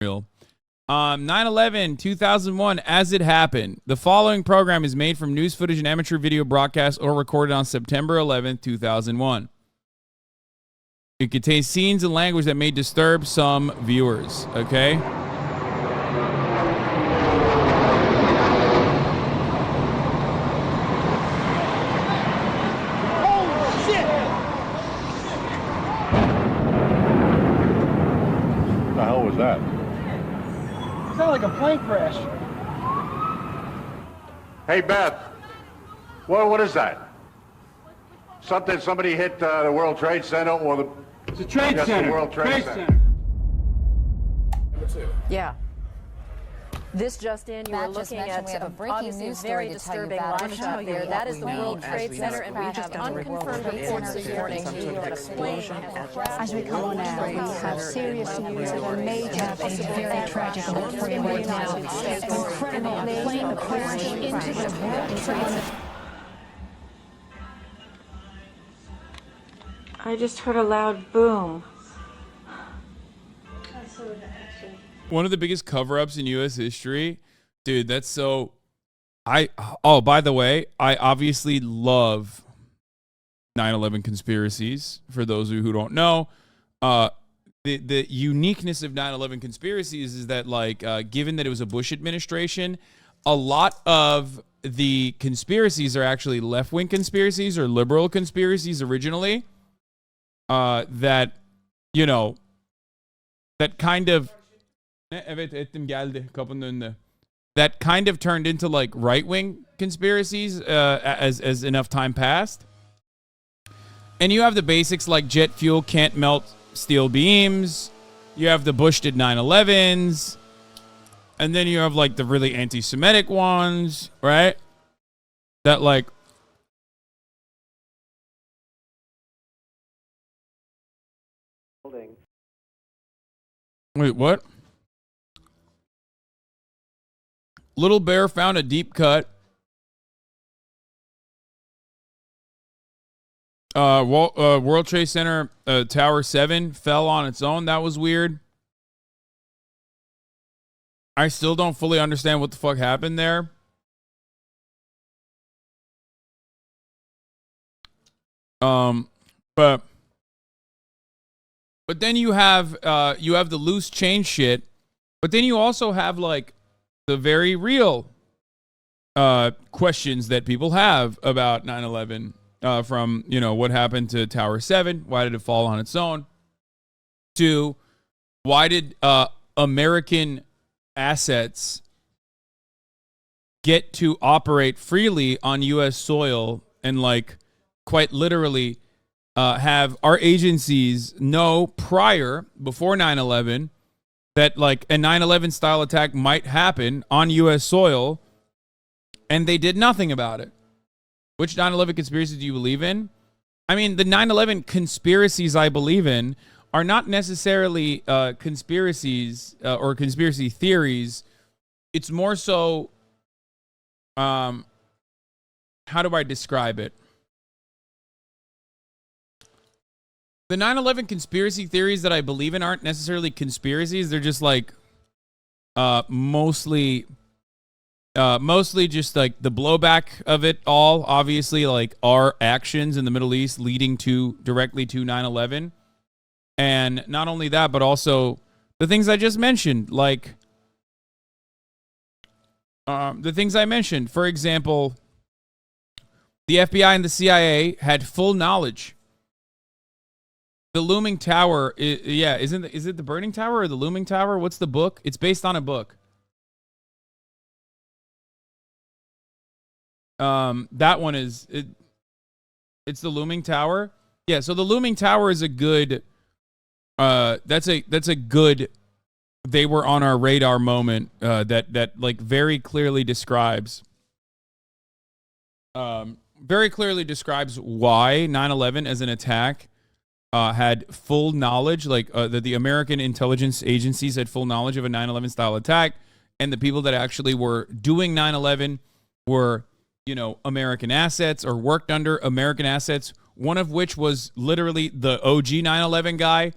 real. 9/11, 2001, as it happened. The following program is made from news footage and amateur video broadcasts or recorded on September 11th, 2001. It contains scenes and language that may disturb some viewers, okay? Oh, shit! What the hell was that? Sounded like a plane crash. Hey, Beth. What is that? Somebody hit the World Trade Center or the... It's a trade Yes, center. the World Trade Center. Yeah. This just in, you were Matt just looking mentioned at we have a breaking obviously news very story to tell you disturbing about. live shot there. That is the World Trade Center, and we have unconfirmed reports this morning that a plane has crashed. As we come on now, we have serious news of a major, a very tragic story right now. Incredibly, a plane crashed into the World Trade Center. I just heard a loud boom. One of the biggest cover-ups in U.S. history. Dude, that's so... Oh, by the way, I obviously love 9/11 conspiracies. For those of you who don't know, the uniqueness of 9/11 conspiracies is that, like, given that it was a Bush administration, a lot of the conspiracies are actually left-wing conspiracies or liberal conspiracies originally. That, you know, that kind of... that kind of turned into like right-wing conspiracies as enough time passed. And you have the basics like jet fuel can't melt steel beams. You have the Bush did 9/11s. And then you have like the really anti-Semitic ones, right? That like... Wait, what? Little bear found a deep cut. World Trade Center Tower 7 fell on its own. That was weird. I still don't fully understand what the fuck happened there. But then you have the loose change shit. But then you also have like the very real questions that people have about 9/11 from, you know, what happened to Tower 7? Why did it fall on its own? To why did American assets get to operate freely on U.S. soil and like quite literally have our agencies know before 9/11 that like a 9/11 style attack might happen on U.S. soil, and they did nothing about it. Which 9/11 conspiracies do you believe in? I mean, the 9/11 conspiracies I believe in are not necessarily conspiracies or conspiracy theories. It's more so, how do I describe it? The 9/11 conspiracy theories that I believe in aren't necessarily conspiracies. They're just like mostly just like the blowback of it all. Obviously, like our actions in the Middle East leading directly to 9/11. And not only that, but also the things I just mentioned, like the things I mentioned. For example, the FBI and the CIA had full knowledge. The Looming Tower, is it the Burning Tower or the Looming Tower? What's the book? It's based on a book. That one is it's the Looming Tower. Yeah, so the Looming Tower is a good that's a good they were on our radar moment that like very clearly describes why 9/11 as an attack had full knowledge, like that the American intelligence agencies had full knowledge of a 9/11 style attack, and the people that actually were doing 9/11 were, you know, American assets or worked under American assets, one of which was literally the OG 9/11 guy.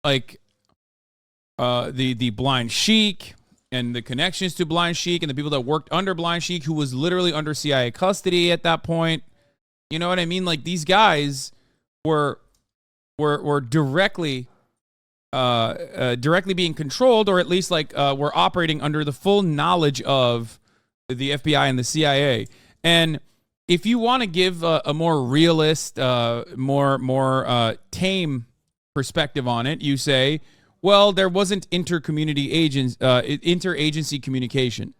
like the Blind Sheik and the connections to Blind Sheik and the people that worked under Blind Sheik, who was literally under CIA custody at that point. You know what I mean? Like, these guys were directly being controlled, or at least like were operating under the full knowledge of the FBI and the CIA. And if you want to give a more realist, more tame perspective on it, you say, well, there wasn't interagency communication.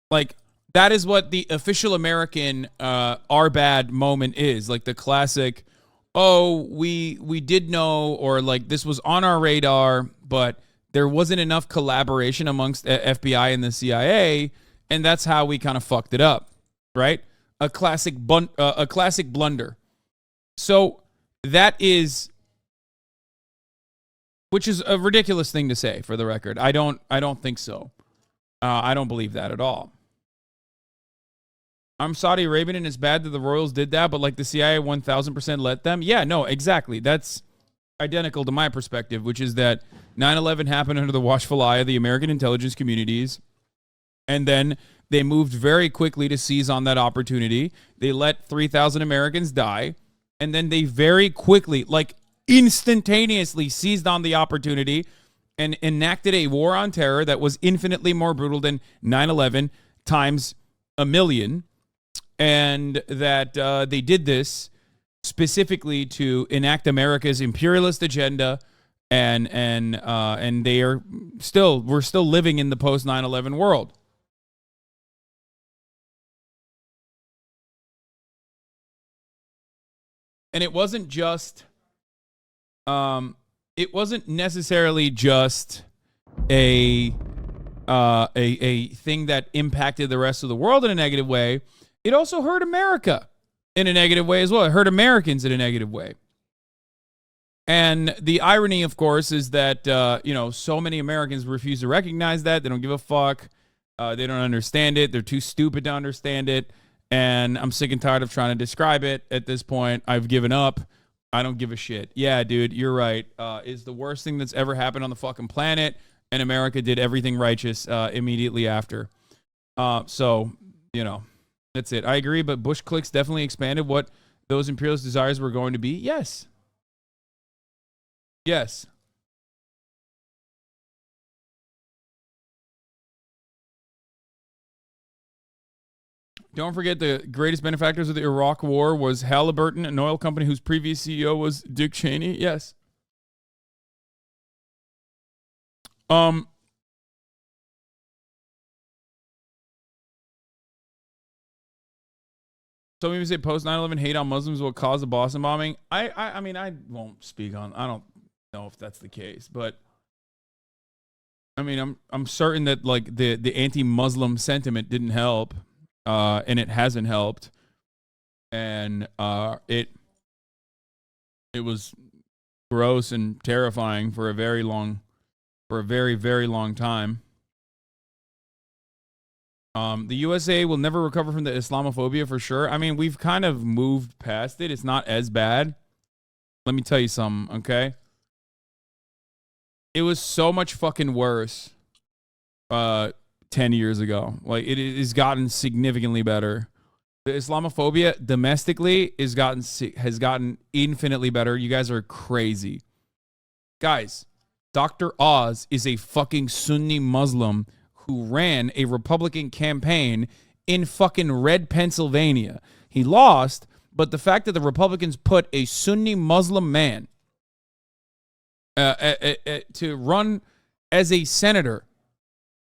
Like, that is what the official American our bad moment is. Like the classic, oh, we did know, or like this was on our radar, but there wasn't enough collaboration amongst FBI and the CIA, and that's how we kind of fucked it up, right? A classic blunder. So that is, which is a ridiculous thing to say, for the record. I don't think so. I don't believe that at all. I'm Saudi Arabian and it's bad that the royals did that, but like the CIA 1000% let them. Yeah, no, exactly. That's identical to my perspective, which is that 9/11 happened under the watchful eye of the American intelligence communities. And then they moved very quickly to seize on that opportunity. They let 3,000 Americans die. And then they very quickly, like instantaneously, seized on the opportunity and enacted a war on terror that was infinitely more brutal than 9/11 times a million. And that they did this specifically to enact America's imperialist agenda, and we're still living in the post 9/11 world. And it wasn't just, it wasn't necessarily just a thing that impacted the rest of the world in a negative way. It also hurt America in a negative way as well. It hurt Americans in a negative way. And the irony, of course, is that, so many Americans refuse to recognize that. They don't give a fuck. They don't understand it. They're too stupid to understand it. And I'm sick and tired of trying to describe it at this point. I've given up. I don't give a shit. Yeah, dude, you're right. It's the worst thing that's ever happened on the fucking planet. And America did everything righteous immediately after. That's it. I agree, but Bush cliques definitely expanded what those imperialist desires were going to be. Yes. Yes. Don't forget the greatest benefactors of the Iraq War was Halliburton, an oil company whose previous CEO was Dick Cheney. Yes. Some people say post 9/11 hate on Muslims will cause the Boston bombing. I mean, I won't speak on. I don't know if that's the case, but I mean, I'm certain that like the anti-Muslim sentiment didn't help, and it hasn't helped, and it was gross and terrifying for a very very long time. The USA will never recover from the Islamophobia for sure. I mean, we've kind of moved past it. It's not as bad. Let me tell you something, okay? It was so much fucking worse 10 years ago. Like, it has gotten significantly better. The Islamophobia domestically has gotten infinitely better. You guys are crazy. Guys, Dr. Oz is a fucking Sunni Muslim who ran a Republican campaign in fucking red Pennsylvania. He lost, but the fact that the Republicans put a Sunni Muslim man to run as a senator,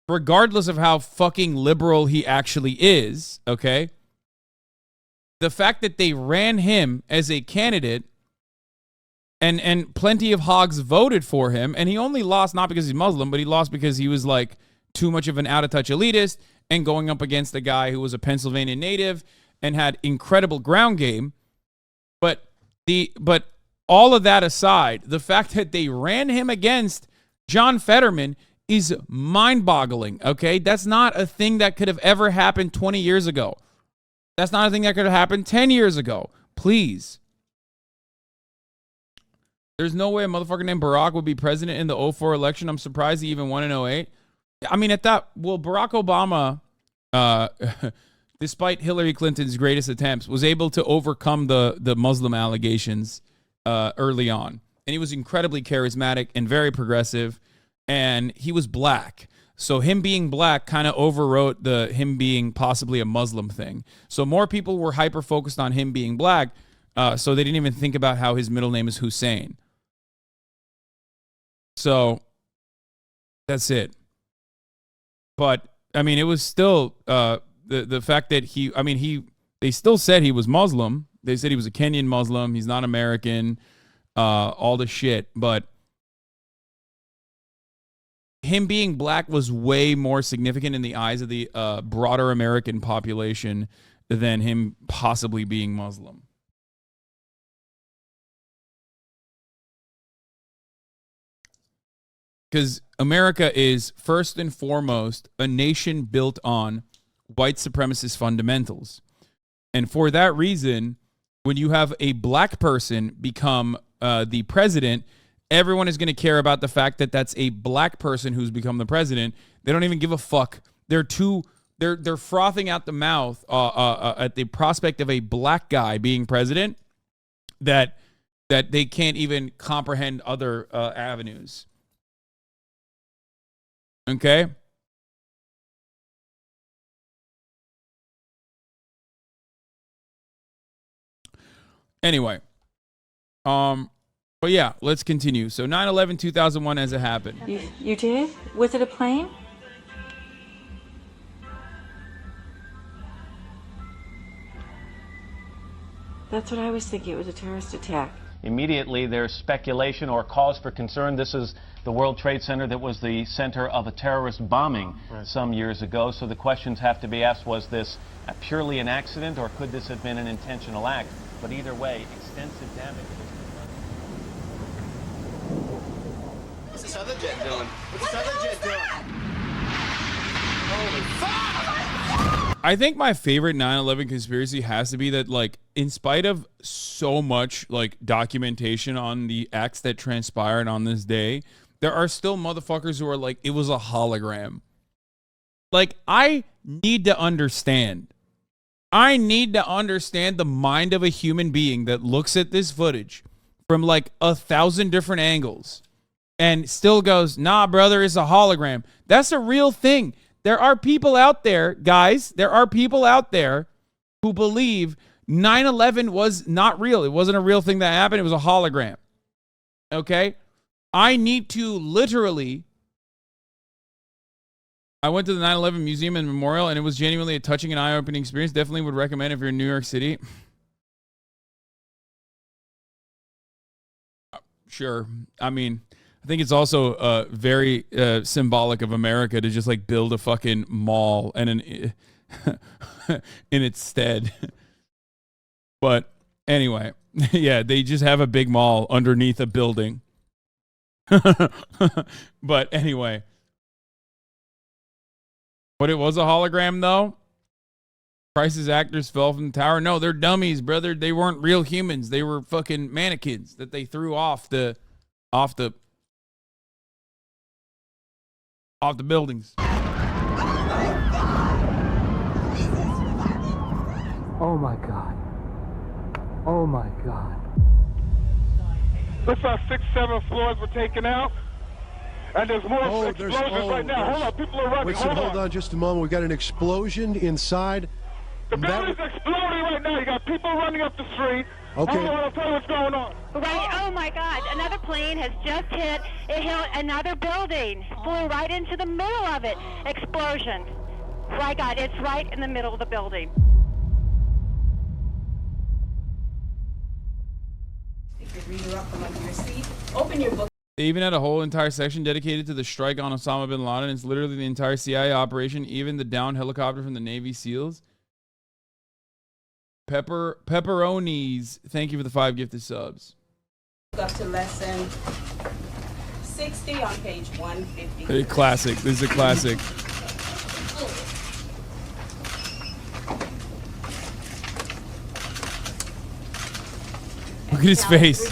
regardless of how fucking liberal he actually is, okay? The fact that they ran him as a candidate and plenty of hogs voted for him, and he only lost not because he's Muslim, but he lost because he was like too much of an out-of-touch elitist and going up against a guy who was a Pennsylvania native and had incredible ground game. But all of that aside, the fact that they ran him against John Fetterman is mind-boggling, okay? That's not a thing that could have ever happened 20 years ago. That's not a thing that could have happened 10 years ago. Please. There's no way a motherfucker named Barack would be president in the 04 election. I'm surprised he even won in 08. I mean, Barack Obama, despite Hillary Clinton's greatest attempts, was able to overcome the Muslim allegations early on. And he was incredibly charismatic and very progressive, and he was black. So him being black kind of overwrote him being possibly a Muslim thing. So more people were hyper-focused on him being black, so they didn't even think about how his middle name is Hussein. So that's it. But, I mean, it was still the fact that they still said he was Muslim. They said he was a Kenyan Muslim. He's not American, all the shit. But him being black was way more significant in the eyes of the broader American population than him possibly being Muslim. Because America is, first and foremost, a nation built on white supremacist fundamentals. And for that reason, when you have a black person become the president, everyone is going to care about the fact that that's a black person who's become the president. They don't even give a fuck. They're frothing out the mouth at the prospect of a black guy being president that they can't even comprehend other avenues. Okay? Anyway. But yeah, let's continue. So 9/11, 2001 as it happened. You did? Was it a plane? That's what I was thinking. It was a terrorist attack. Immediately, there's speculation or cause for concern. This is the World Trade Center that was the center of a terrorist bombing some years ago. So the questions have to be asked, was this purely an accident or could this have been an intentional act? But either way, extensive damage was What's this other jet doing? What's this other jet doing? Holy fuck! I think my favorite 9/11 conspiracy has to be that, like, in spite of so much, like, documentation on the acts that transpired on this day, there are still motherfuckers who are like, it was a hologram. Like, I need to understand the mind of a human being that looks at this footage from, like, 1,000 different angles and still goes, nah, brother, it's a hologram. That's a real thing. There are people out there, guys, who believe 9/11 was not real. It wasn't a real thing that happened. It was a hologram. Okay? I need to literally... I went to the 9/11 Museum and Memorial, and it was genuinely a touching and eye-opening experience. Definitely would recommend if you're in New York City. Sure. I mean... I think it's also very symbolic of America to just like build a fucking mall and in its stead. But anyway, yeah, they just have a big mall underneath a building. But anyway, but it was a hologram though. Price's actors fell from the tower. No, they're dummies, brother. They weren't real humans. They were fucking mannequins that they threw off the buildings. Oh my God. Oh my God. Looks like 6, 7 floors were taken out. And there's more explosions right now. Hold on, people are running. Wait, hold on just a moment. We got an explosion inside. The building's exploding right now. You got people running up the street. Okay. Hold on, I'll tell you what's going on. Right, oh my God, another plane has just hit. It hit another building, flew right into the middle of it. Explosion. My God, it's right in the middle of the building. Pick your reader up from under your seat. Open your book. They even had a whole entire section dedicated to the strike on Osama bin Laden. It's literally the entire CIA operation, even the downed helicopter from the Navy SEALs. Pepperonis, thank you for the 5 gifted subs. Up to lesson 60 on page 150. A classic. This is a classic. Look at his face.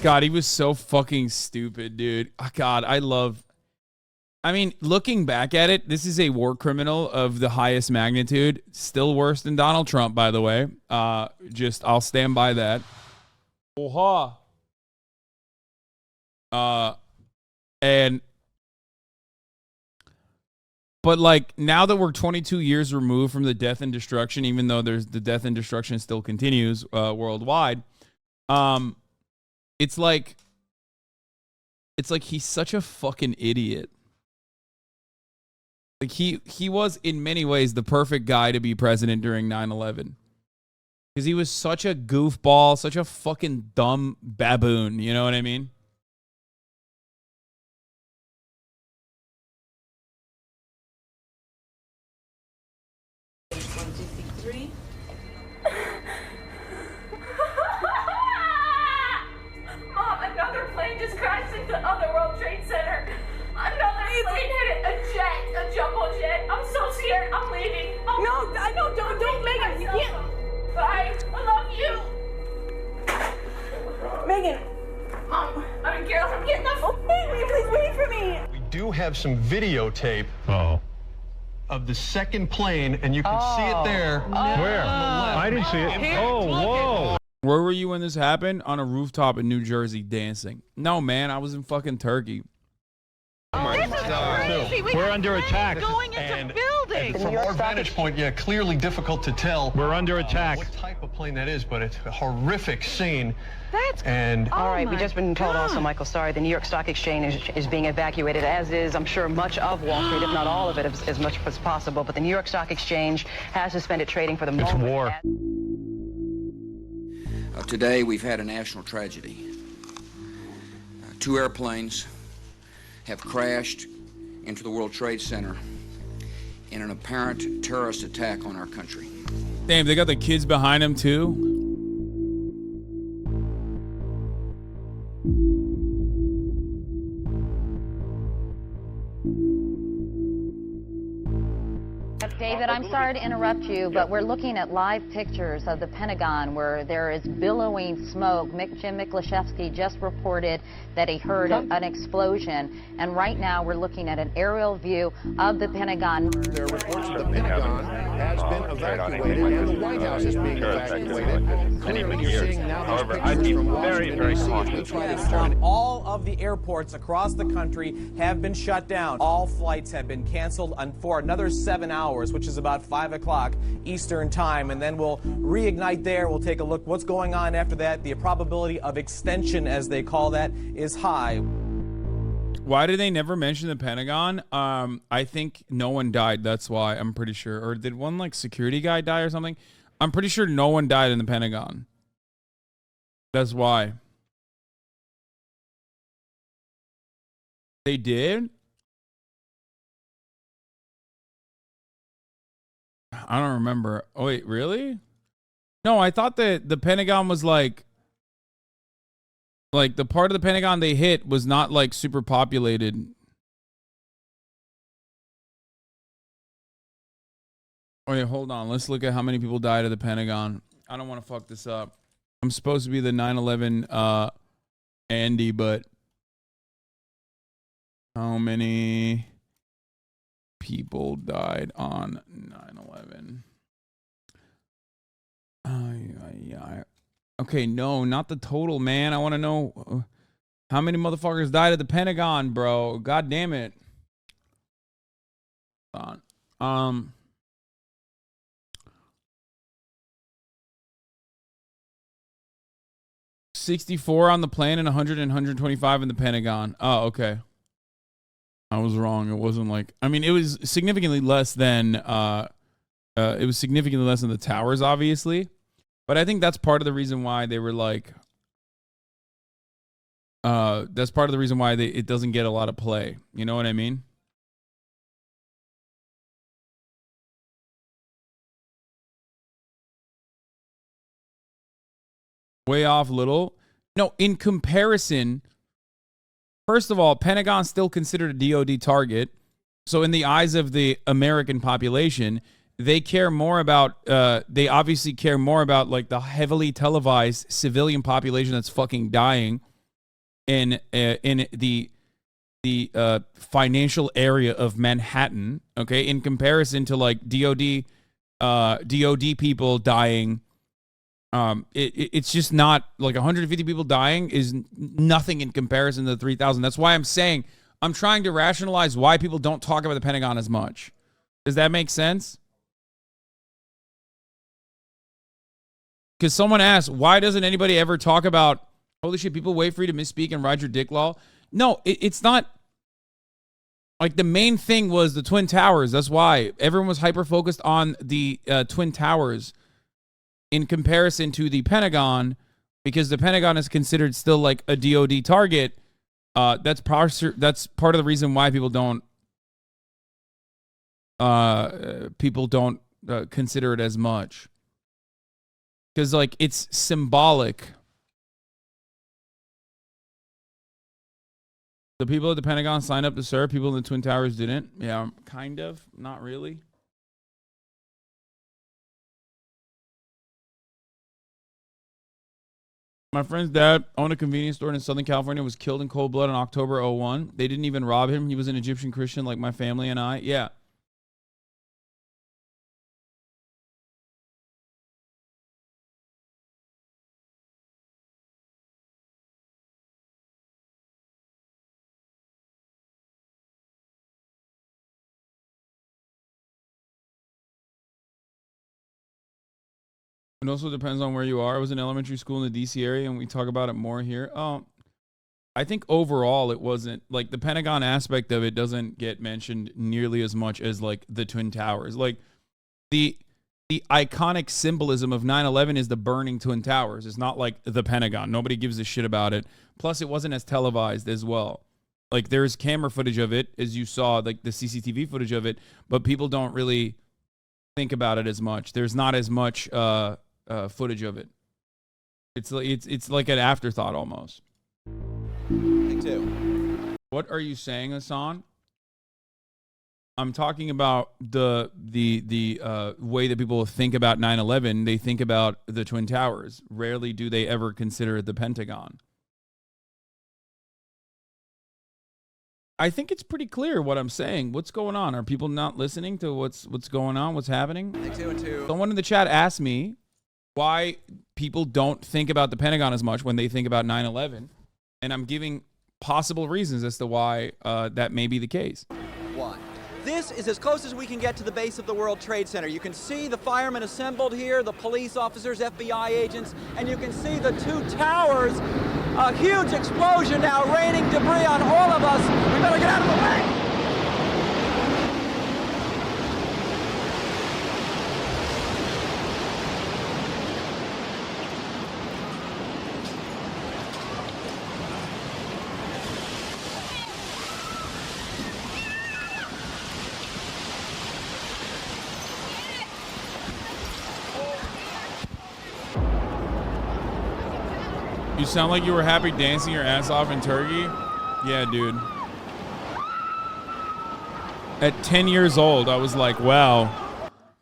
God, he was so fucking stupid, dude. Oh, God, I mean, looking back at it, this is a war criminal of the highest magnitude. Still worse than Donald Trump, by the way. I'll stand by that. But like now that we're 22 years removed from the death and destruction, even though the death and destruction still continues worldwide, it's like he's such a fucking idiot. Like he was in many ways the perfect guy to be president during 9/11. Because he was such a goofball, such a fucking dumb baboon, you know what I mean? Mom, another plane just crashed into the other World Trade Center. Another plane hit a jumbo jet. I'm so scared. I'm leaving. No, I know. Don't, Megan. You can't. Bye. I love you. Megan. Mom, I'm in Carol's. I'm getting the phone. Please wait for me. We do have some videotape of the second plane, and you can see it there. Where? I didn't see it. Oh, whoa. Where were you when this happened? On a rooftop in New Jersey dancing. No, man, I was in fucking Turkey. Oh my God. We're under attack. Going into And buildings. from our vantage point, yeah, clearly difficult to tell. We're under attack. What type of plane that is, but it's a horrific scene. That's And all right, we've just been told also, Michael, sorry, the New York Stock Exchange is being evacuated, as is, I'm sure, much of Wall Street, if not all of it, as much as possible. But the New York Stock Exchange has suspended trading for the moment. It's war. Today, we've had a national tragedy. 2 airplanes have crashed into the World Trade Center in an apparent terrorist attack on our country. Damn, they got the kids behind them too. David, I'm sorry to interrupt you, but we're looking at live pictures of the Pentagon where there is billowing smoke. Jim Miklashevsky just reported that he heard an explosion, and right now we're looking at an aerial view of the Pentagon. There are reports that the Pentagon has been evacuated, and the White House is being evacuated. Clearly, you're seeing now these pictures from Washington, D.C. as we try to determine. All of the airports across the country have been shut down. All flights have been canceled for another 7 hours, which is about 5 o'clock Eastern time, and then we'll reignite there. We'll take a look what's going on after that. The probability of extension, as they call that, is high. Why did they never mention the Pentagon? I think no one died. That's why, I'm pretty sure. Or did one like security guy die or something? I'm pretty sure no one died in the Pentagon. That's why. They did? I don't remember. Oh, wait, really? No, I thought that the Pentagon was like the part of the Pentagon they hit was not like super populated. Oh, wait, hold on. Let's look at how many people died at the Pentagon. I don't want to fuck this up. I'm supposed to be the 9/11 Andy, but how many people died on 9/11? Okay, no, not the total, man. I want to know how many motherfuckers died at the Pentagon, bro. God damn it. Hold on. 64 on the plane and 125 in the Pentagon. Oh, okay. I was wrong. It wasn't like, I mean, it was significantly less than the towers, obviously. But I think that's part of the reason why they were like, that's part of the reason why it doesn't get a lot of play. You know what I mean? Way off little. No, in comparison, first of all, Pentagon's still considered a DoD target. So in the eyes of the American population, they care more about, they obviously care more about like the heavily televised civilian population that's fucking dying in the financial area of Manhattan, okay, in comparison to like DOD people dying. It's just not like 150 people dying is nothing in comparison to the 3,000. That's why I'm saying I'm trying to rationalize why people don't talk about the Pentagon as much. Does that make sense? Because someone asked, why doesn't anybody ever talk about, holy shit, people wait for you to misspeak and ride your dick law? No, it's not. Like, the main thing was the Twin Towers. That's why everyone was hyper-focused on the Twin Towers in comparison to the Pentagon, because the Pentagon is considered still like a DOD target. That's part of the reason why people don't consider it as much. Because, like, it's symbolic. The people at the Pentagon signed up to serve. People in the Twin Towers didn't. Yeah, kind of. Not really. My friend's dad owned a convenience store in Southern California, was killed in cold blood in October 01. They didn't even rob him. He was an Egyptian Christian like my family and I. Yeah. It also depends on where you are. I was in elementary school in the DC area, and we talk about it more here. I think overall it wasn't, like, the Pentagon aspect of it doesn't get mentioned nearly as much as, like, the Twin Towers. Like, the iconic symbolism of 9/11 is the burning Twin Towers. It's not like the Pentagon. Nobody gives a shit about it. Plus, it wasn't as televised as well. Like, there's camera footage of it, as you saw, like the CCTV footage of it, but people don't really think about it as much. There's not as much footage of it. It's like an afterthought almost. Me too. What are you saying, Hasan? I'm talking about the way that people think about 9/11. They think about the Twin Towers. Rarely do they ever consider the Pentagon. I think it's pretty clear what I'm saying. What's going on? Are people not listening to what's going on? What's happening? Someone in the chat asked me why people don't think about the Pentagon as much when they think about 9/11, and I'm giving possible reasons as to why that may be the case. One. This is as close as we can get to the base of the World Trade Center. You can see the firemen assembled here, the police officers, FBI agents, and you can see the two towers. A huge explosion now raining debris on all of us. We better get out of the way. You sound like you were happy dancing your ass off in Turkey. Yeah, dude. At 10 years old, I was like, wow.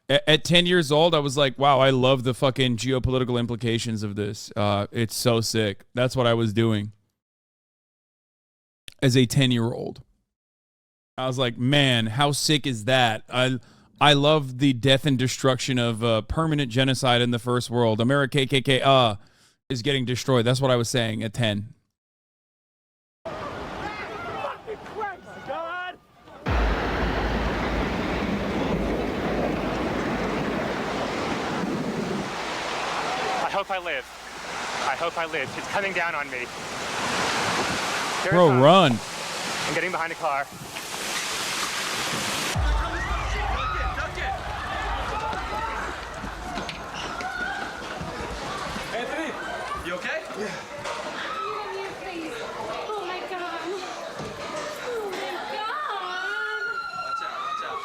At 10 years old, I was like, wow, I love the fucking geopolitical implications of this. It's so sick. That's what I was doing as a 10-year-old. I was like, man, how sick is that? I love the death and destruction of permanent genocide in the first world. America KKK, is getting destroyed. That's what I was saying at 10. I hope I live. I hope I live. It's coming down on me. Bro, run. I'm getting behind a car. Anthony, you okay? Yeah. Oh my God. Oh my God. Watch out, watch out.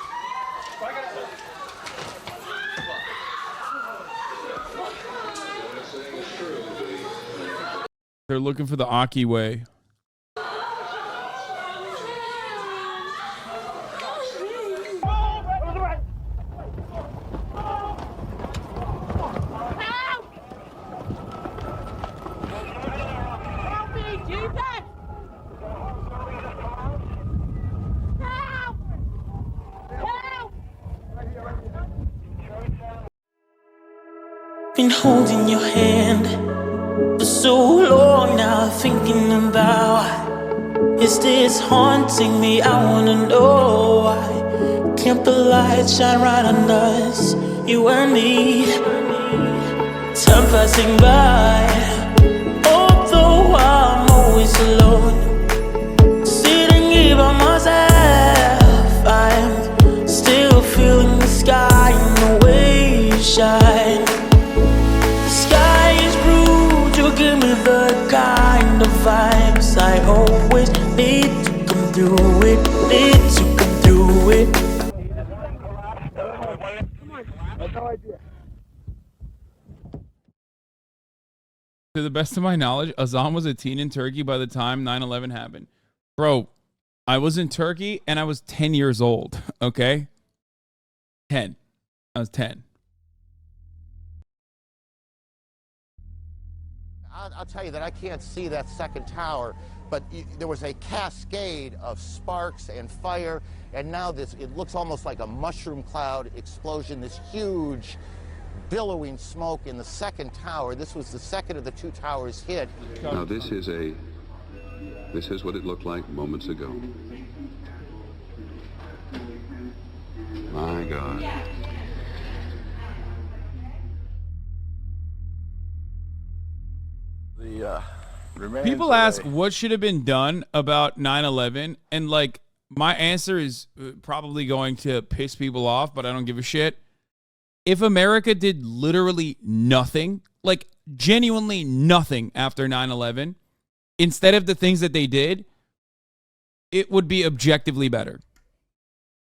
They're looking for the Aki way. Been holding your hand for so long now, thinking about, is this haunting me? I wanna know why. Can't the light shine right on us, you and me? Time passing by, although I'm always alone, sitting here by myself, I'm still feeling the sky and the way you shine. The sky is blue to give me the kind of vibes I always need to come through it, need to come through it. To the best of my knowledge, Azam was a teen in Turkey by the time 9/11 happened. Bro, I was in Turkey and I was 10 years old, okay? 10. I was 10. I'll tell you that I can't see that second tower, but there was a cascade of sparks and fire, and now it looks almost like a mushroom cloud explosion, this huge billowing smoke in the second tower. This was the second of the two towers hit. Now this is what it looked like moments ago. My God. People ask what should have been done about 9/11, and like my answer is probably going to piss people off, but I don't give a shit. If America did literally nothing, like genuinely nothing after 9/11, instead of the things that they did, it would be objectively better.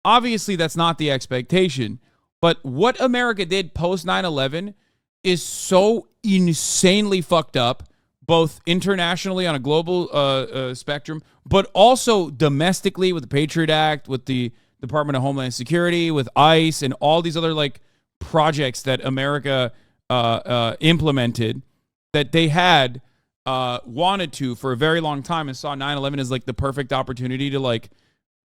Obviously, that's not the expectation, but what America did post 9/11 is so insanely fucked up, both internationally on a global spectrum, but also domestically with the Patriot Act, with the Department of Homeland Security, with ICE, and all these other like projects that America implemented that they had wanted to for a very long time, and saw 9/11 as like the perfect opportunity to like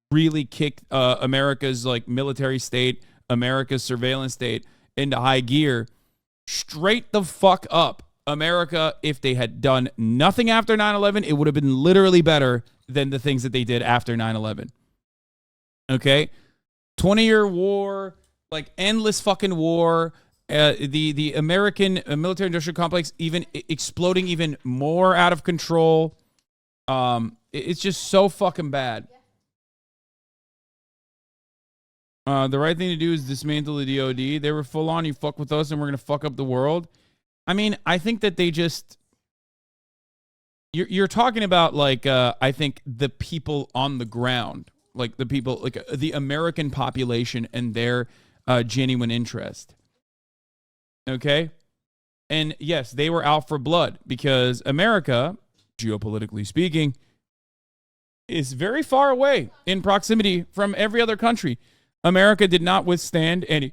really kick America's like military state, America's surveillance state into high gear. Straight the fuck up. America, if they had done nothing after 9/11, it would have been literally better than the things that they did after 9/11. Okay? 20-year war, like endless fucking war, the American military industrial complex even exploding even more out of control. It's just so fucking bad. The right thing to do is dismantle the DOD. They were full on, you fuck with us and we're going to fuck up the world. I mean, I think that they just... You're talking about, like, I think the people on the ground. Like, the people, like, the American population and their genuine interest. Okay? And, yes, they were out for blood because America, geopolitically speaking, is very far away in proximity from every other country. America did not withstand any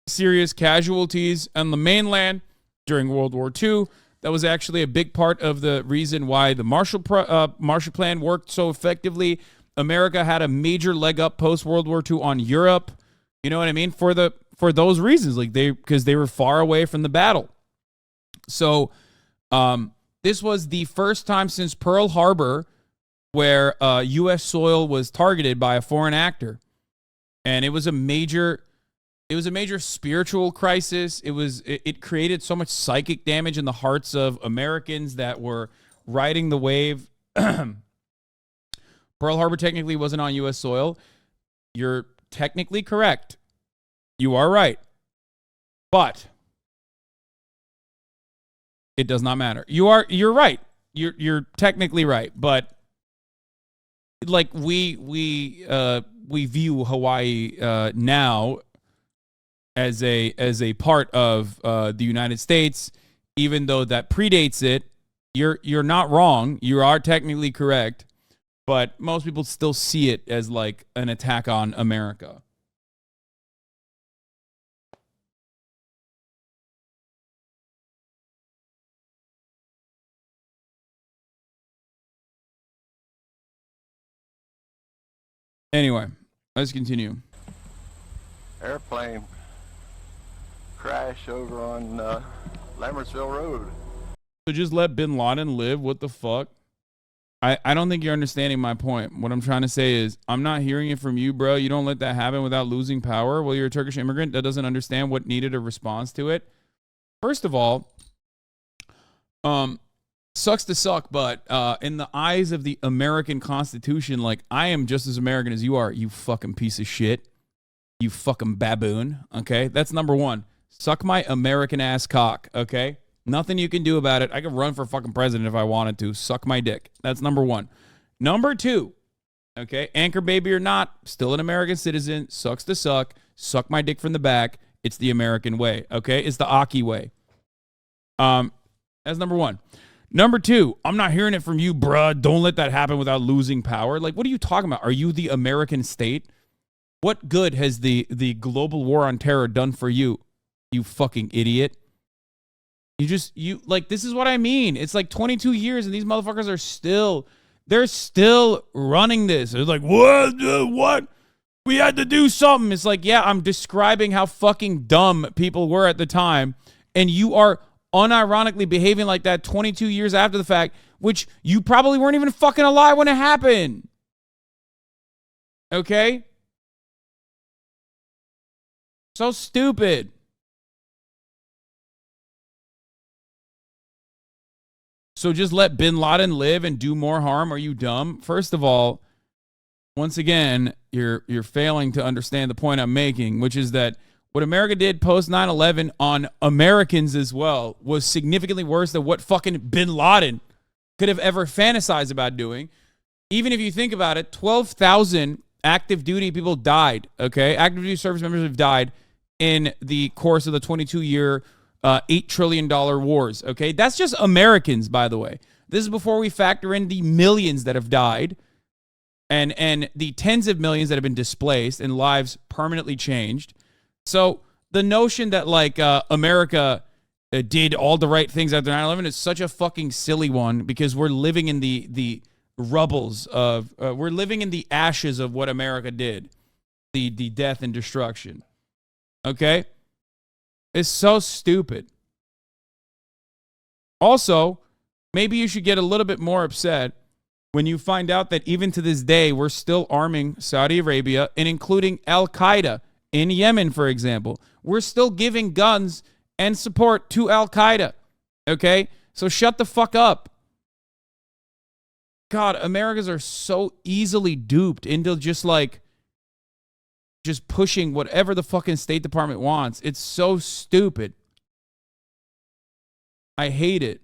serious casualties on the mainland during World War II. That was actually a big part of the reason why the Marshall Plan worked so effectively. America had a major leg up post World War II on Europe. You know what I mean? For those reasons, like because they were far away from the battle. So this was the first time since Pearl Harbor where U.S. soil was targeted by a foreign actor. And it was a major spiritual crisis. It created so much psychic damage in the hearts of Americans that were riding the wave. Pearl Harbor technically wasn't on U.S. soil. You're technically correct. You are right. But it does not matter. You're right. You're technically right. But like we view Hawaii now as a part of the United States, even though that predates it. You're not wrong. You are technically correct, but most people still see it as like an attack on America. Anyway, let's continue. Airplane crash over on Lambertsville Road. So just let Bin Laden live? What the fuck? I don't think you're understanding my point. What I'm trying to say is I'm not hearing it from you, bro. You don't let that happen without losing power. Well, you're a Turkish immigrant that doesn't understand what needed a response to it. First of all, sucks to suck, but in the eyes of the American Constitution, like, I am just as American as you are, you fucking piece of shit. You fucking baboon, okay? That's number one. Suck my American ass cock, okay? Nothing you can do about it. I could run for fucking president if I wanted to. Suck my dick. That's number one. Number two, okay? Anchor baby or not, still an American citizen. Sucks to suck. Suck my dick from the back. It's the American way, okay? It's the Aki way. That's number one. Number two, I'm not hearing it from you, bruh. Don't let that happen without losing power. Like, what are you talking about? Are you the American state? What good has the global war on terror done for you, you fucking idiot? You like, this is what I mean. It's like 22 years and these motherfuckers are they're still running this. It's like, what? We had to do something. It's like, yeah, I'm describing how fucking dumb people were at the time. And you are unironically behaving like that 22 years after the fact, which you probably weren't even fucking alive when it happened. Okay? So stupid. So just let Bin Laden live and do more harm? Are you dumb? First of all, once again, you're failing to understand the point I'm making, which is that what America did post 9/11 on Americans as well was significantly worse than what fucking Bin Laden could have ever fantasized about doing. Even if you think about it, 12,000 active duty people died, okay? Active duty service members have died in the course of the 22-year $8 trillion wars, okay? That's just Americans, by the way. This is before we factor in the millions that have died and the tens of millions that have been displaced and lives permanently changed. So the notion that, like, America did all the right things after 9/11 is such a fucking silly one, because we're living in the rubbles of, we're living in the ashes of what America did, the death and destruction, okay? It's so stupid. Also, maybe you should get a little bit more upset when you find out that even to this day, we're still arming Saudi Arabia and including Al-Qaeda in Yemen, for example. We're still giving guns and support to Al-Qaeda, okay? So shut the fuck up. God, Americans are so easily duped into just pushing whatever the fucking State Department wants. It's so stupid. I hate it.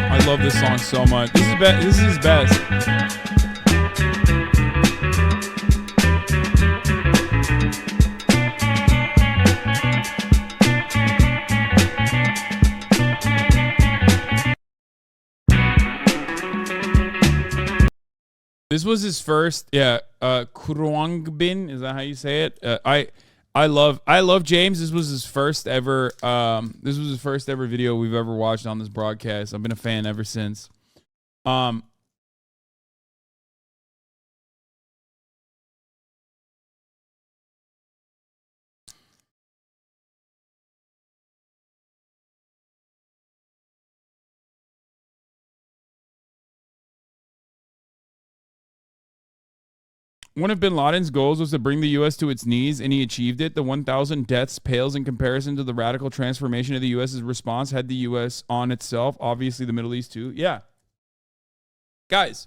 I love this song so much. This is his best. This was his first, Kuruangbin, is that how you say it? I love James. This was his first ever video we've ever watched on this broadcast. I've been a fan ever since. One of bin Laden's goals was to bring the U.S. to its knees, and he achieved it. The 1,000 deaths pales in comparison to the radical transformation of the U.S.'s response had the U.S. on itself. Obviously, the Middle East, too. Yeah. Guys,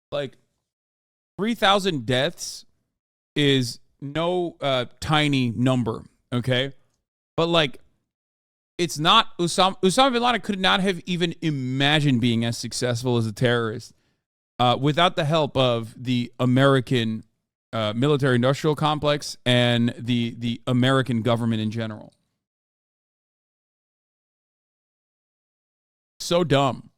like, 3,000 deaths is no tiny number, okay? But, like, it's not Osama bin Laden could not have even imagined being as successful as a terrorist without the help of the American military-industrial complex and the American government in general. So dumb.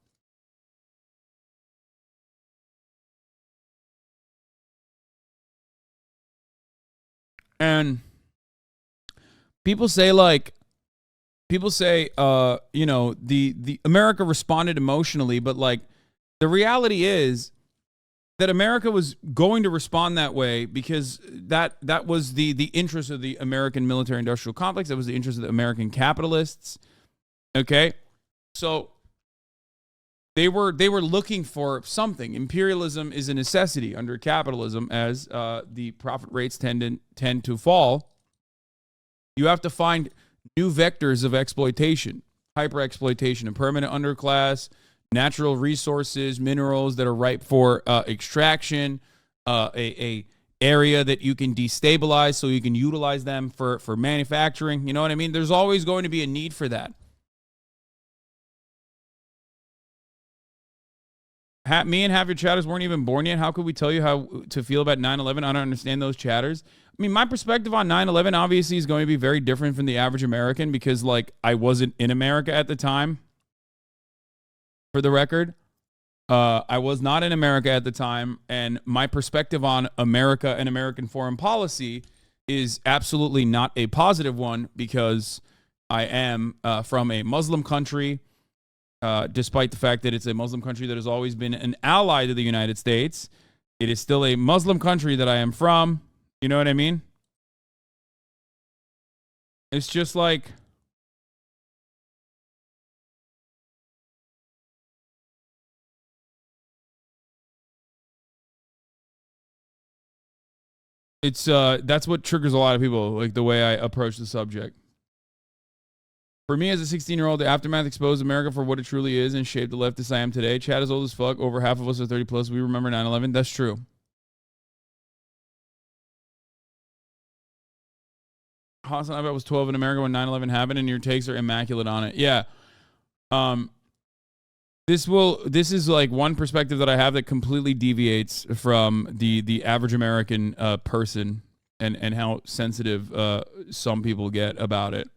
And people say you know, the America responded emotionally, but like the reality is that America was going to respond that way because that was the interest of the American military industrial complex. That was the interest of the American capitalists. Okay? So they were looking for something. Imperialism is a necessity under capitalism as the profit rates tend to fall. You have to find new vectors of exploitation, hyper-exploitation, a permanent underclass, natural resources, minerals that are ripe for extraction, a area that you can destabilize so you can utilize them for manufacturing. You know what I mean? There's always going to be a need for that. Me and half your chatters weren't even born yet. How could we tell you how to feel about 9/11? I don't understand those chatters. I mean, my perspective on 9/11 obviously is going to be very different from the average American because, like, I wasn't in America at the time. For the record, I was not in America at the time, and my perspective on America and American foreign policy is absolutely not a positive one because I am from a Muslim country. Despite the fact that it's a Muslim country that has always been an ally to the United States, it is still a Muslim country that I am from. You know what I mean? It's just like, it's that's what triggers a lot of people, like the way I approach the subject. For me, as a 16-year-old, the aftermath exposed America for what it truly is and shaped the leftist I am today. Chad is old as fuck. Over half of us are 30 plus. We remember 9/11. That's true. HasanAbi was 12 in America when 9/11 happened, and your takes are immaculate on it. Yeah. This is like one perspective that I have that completely deviates from the average American person and how sensitive some people get about it.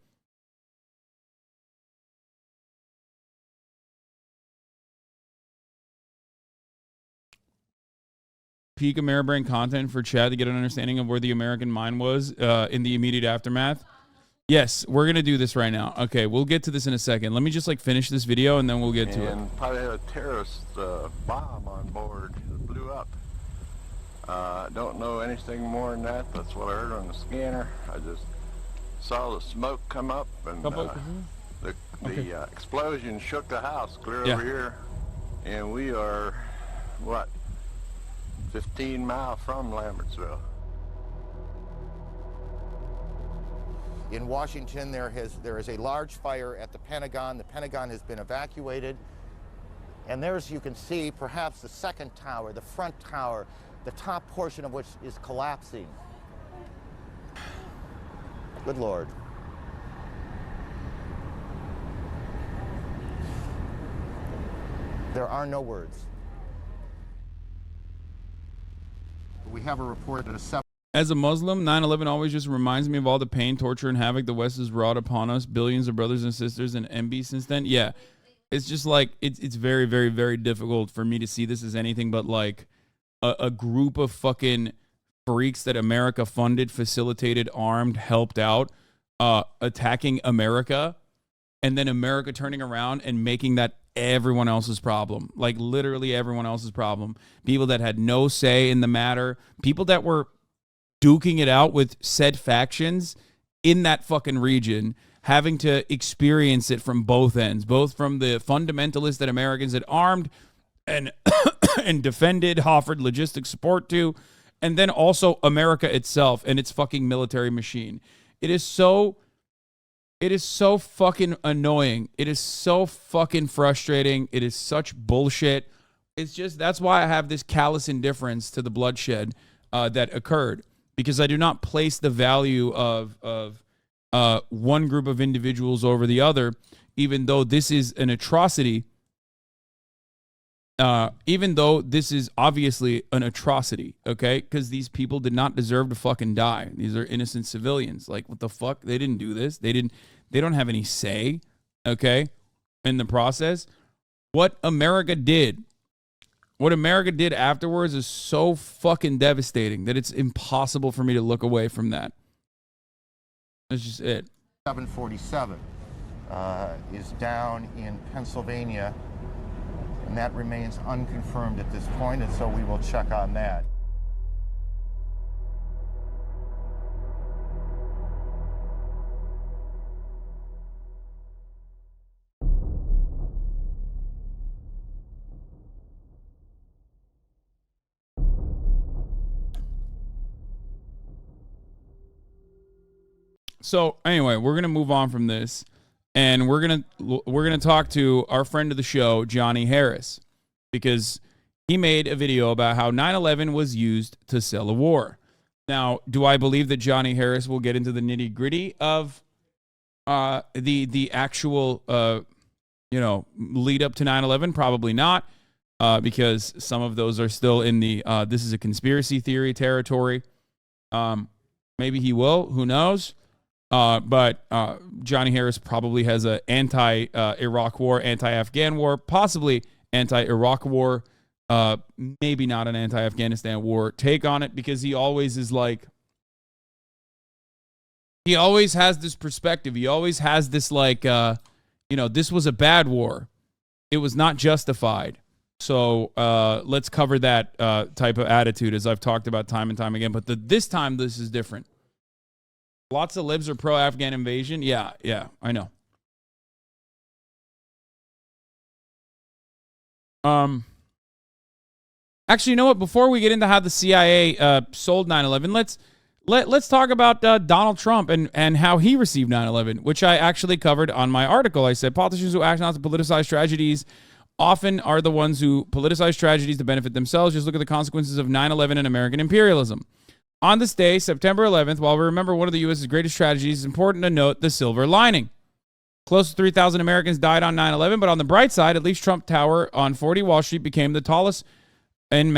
Peak Ameribrain content for Chad to get an understanding of where the American mind was in the immediate aftermath. Yes, we're going to do this right now. Okay, we'll get to this in a second. Let me just like finish this video and then we'll get to it. And probably had a terrorist bomb on board that blew up. Don't know anything more than that. That's what I heard on the scanner. I just saw the smoke come up and the explosion shook the house clear over here. And we are, what, 15 miles from Lambertsville. In Washington, there is a large fire at the Pentagon. The Pentagon has been evacuated. And there's, you can see, perhaps the second tower, the front tower, the top portion of which is collapsing. Good Lord. There are no words. We have a report that as a Muslim, 9/11 always just reminds me of all the pain, torture, and havoc the West has wrought upon us, billions of brothers and sisters and MB since then. Yeah, it's just like, it's very, very, very difficult for me to see this as anything but like a group of fucking freaks that America funded, facilitated, armed, helped out, attacking America, and then America turning around and making that everyone else's problem, like literally everyone else's problem. People that had no say in the matter, people that were duking it out with said factions in that fucking region, having to experience it from both ends, both from the fundamentalists that Americans had armed and and defended, offered logistic support to, and then also America itself and its fucking military machine. It is so fucking annoying. It is so fucking frustrating. It is such bullshit. It's just, that's why I have this callous indifference to the bloodshed that occurred, because I do not place the value of one group of individuals over the other, even though this is an atrocity. Even though this is obviously an atrocity, okay? Because these people did not deserve to fucking die. These are innocent civilians. Like, what the fuck? They didn't do this. They don't have any say, okay, in the process. What America did afterwards is so fucking devastating that it's impossible for me to look away from that. That's just it. 747 is down in Pennsylvania, and that remains unconfirmed at this point, and so we will check on that. So anyway, we're gonna move on from this, and we're gonna talk to our friend of the show, Johnny Harris, because he made a video about how 9/11 was used to sell a war. Now, do I believe that Johnny Harris will get into the nitty gritty of the actual lead up to 9/11? Probably not, because some of those are still in the this is a conspiracy theory territory. Maybe he will. Who knows? But Johnny Harris probably has an anti-Iraq war, anti-Afghan war, possibly anti-Iraq war, maybe not an anti-Afghanistan war take on it, because he always is like, he always has this perspective. He always has this like, this was a bad war. It was not justified. So let's cover that type of attitude, as I've talked about time and time again. But this time, this is different. Lots of libs are pro-Afghan invasion. Yeah, I know. Actually, you know what? Before we get into how the CIA sold 9/11, let's talk about Donald Trump and how he received 9/11, which I actually covered on my article. I said politicians who act not to politicize tragedies often are the ones who politicize tragedies to benefit themselves. Just look at the consequences of 9/11 and American imperialism. On this day, September 11th, while we remember one of the U.S.'s greatest tragedies, it's important to note the silver lining. Close to 3,000 Americans died on 9/11, but on the bright side, at least Trump Tower on 40 Wall Street became the tallest in